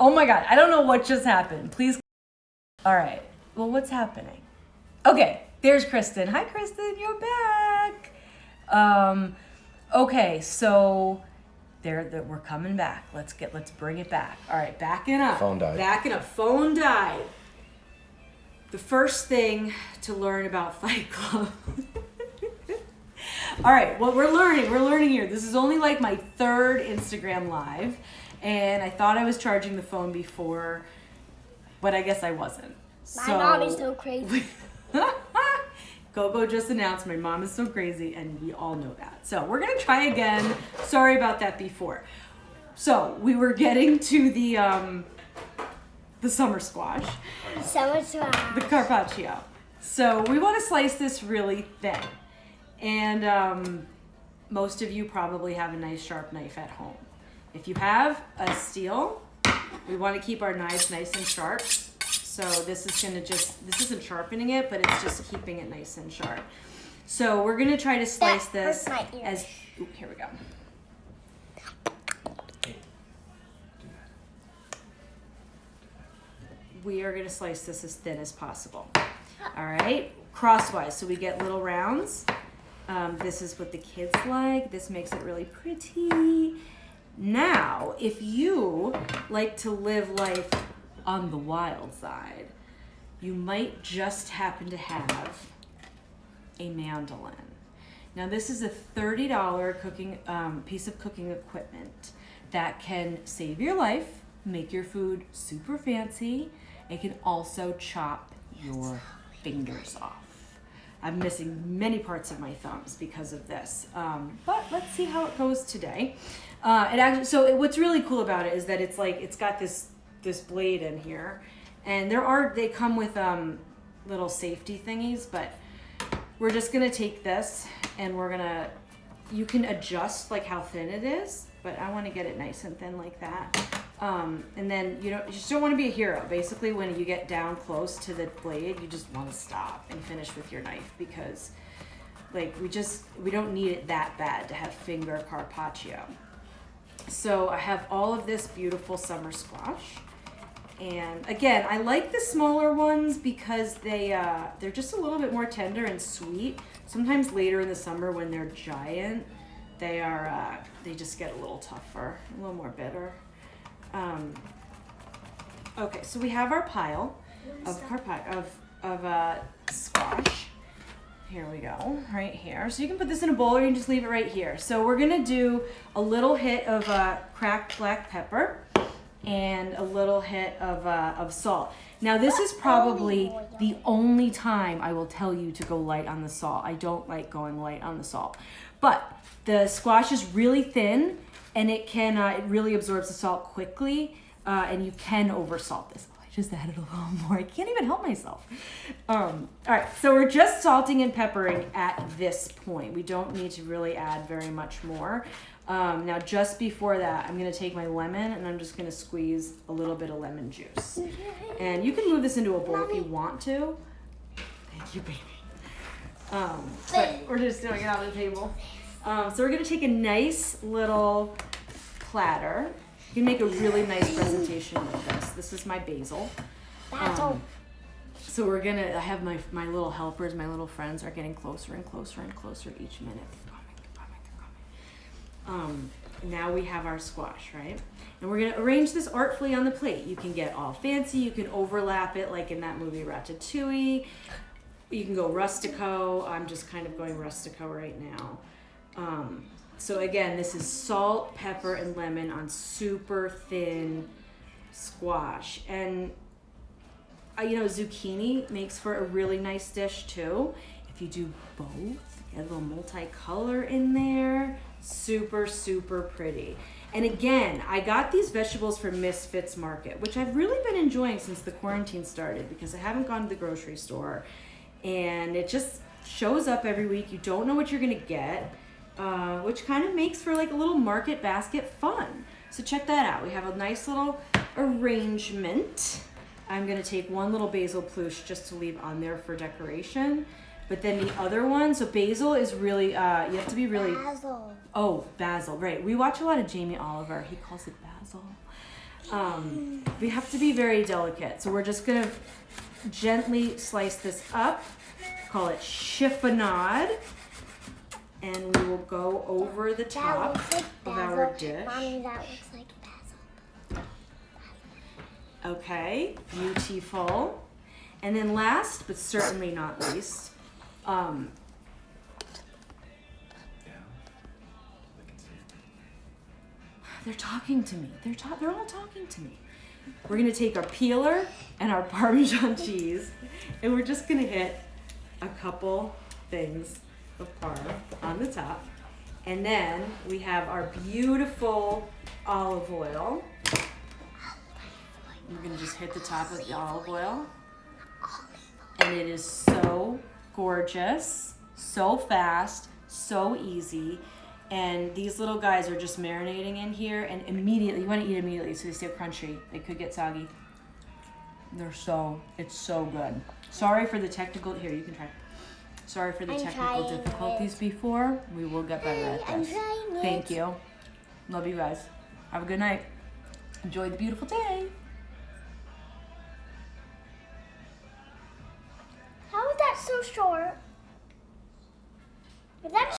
Oh my God, I don't know what just happened. Please. All right. Well, what's happening? Okay, there's Kristen. Hi, Kristen, you're back. Okay, so we're coming back. Let's bring it back. All right, backing up. Phone died. Backing up. Phone died. The first thing to learn about Fight Club. All right, what we're learning here. This is only like my third Instagram live, and I thought I was charging the phone before, but I guess I wasn't. My mom is so crazy. Gogo just announced my mom is so crazy, and we all know that. So we're gonna try again. Sorry about that before. So we were getting to the summer squash. The Carpaccio. So we want to slice this really thin. And most of you probably have a nice sharp knife at home. If you have a steel, we want to keep our knives nice and sharp. So this isn't sharpening it, but it's just keeping it nice and sharp. So we're going to try to slice this as, here we go. We are going to slice this as thin as possible. All right, crosswise, so we get little rounds. This is what the kids like. This makes it really pretty. Now, if you like to live life on the wild side, you might just happen to have a mandolin. Now, this is a $30 cooking piece of cooking equipment that can save your life, make your food super fancy. It can also chop your fingers off. I'm missing many parts of my thumbs because of this, but let's see how it goes today. What's really cool about it is that it's got this blade in here, and they come with little safety thingies, but we're just gonna take this and you can adjust like how thin it is, but I want to get it nice and thin like that. And then you just don't want to be a hero. Basically, when you get down close to the blade, you just want to stop and finish with your knife, because like we don't need it that bad to have finger carpaccio. So I have all of this beautiful summer squash. And again, I like the smaller ones because they're just a little bit more tender and sweet. Sometimes later in the summer when they're giant, they just get a little tougher, a little more bitter. Okay, so we have our pile of squash. Here we go, right here. So you can put this in a bowl or you can just leave it right here. So we're gonna do a little hit of cracked black pepper and a little hit of salt. Now this is probably the only time I will tell you to go light on the salt. I don't like going light on the salt, but the squash is really thin, and it really absorbs the salt quickly, and you can over salt this. I just added a little more. I can't even help myself. All right, so we're just salting and peppering at this point. We don't need to really add very much more. Now, just before that, I'm gonna take my lemon and I'm just gonna squeeze a little bit of lemon juice. And you can move this into a bowl if you want to. Thank you, baby. But we're just doing it on the table. So we're gonna take a nice little platter. You can make a really nice presentation with this. This is my basil. So I have my little helpers, my little friends are getting closer and closer and closer each minute. They're coming. Now we have our squash, right? And we're gonna arrange this artfully on the plate. You can get all fancy, you can overlap it like in that movie Ratatouille. You can go rustico. I'm just kind of going rustico right now. So again, this is salt, pepper, and lemon on super thin squash. And zucchini makes for a really nice dish too. If you do both, get a little multicolor in there. Super, super pretty. And again, I got these vegetables from Misfits Market, which I've really been enjoying since the quarantine started because I haven't gone to the grocery store. And it just shows up every week. You don't know what you're gonna get. Which kind of makes for like a little market basket fun. So check that out. We have a nice little arrangement. I'm gonna take one little basil pluche just to leave on there for decoration. But then the other one, so basil is really, you have to be really... Basil. Oh, basil, right. We watch a lot of Jamie Oliver. He calls it basil. We have to be very delicate. So we're just gonna gently slice this up. Call it chiffonade. And we will go over the top like of our basil. dish. Mommy, that looks like basil. Okay, beautiful. And then last, but certainly not least, they're talking to me. They're all talking to me. We're gonna take our peeler and our Parmesan cheese, and we're just gonna hit a couple things of parm on the top. And then we have our beautiful olive oil. We're gonna just hit the top with the olive oil. And it is so gorgeous, so fast, so easy. And these little guys are just marinating in here, and immediately, you wanna eat immediately so they stay crunchy. They could get soggy. It's so good. Sorry for the technical, here, you can try. Sorry for the technical difficulties before. We will get better at I'm this. trying it. Thank you. Love you guys. Have a good night. Enjoy the beautiful day. How is that so short? Is that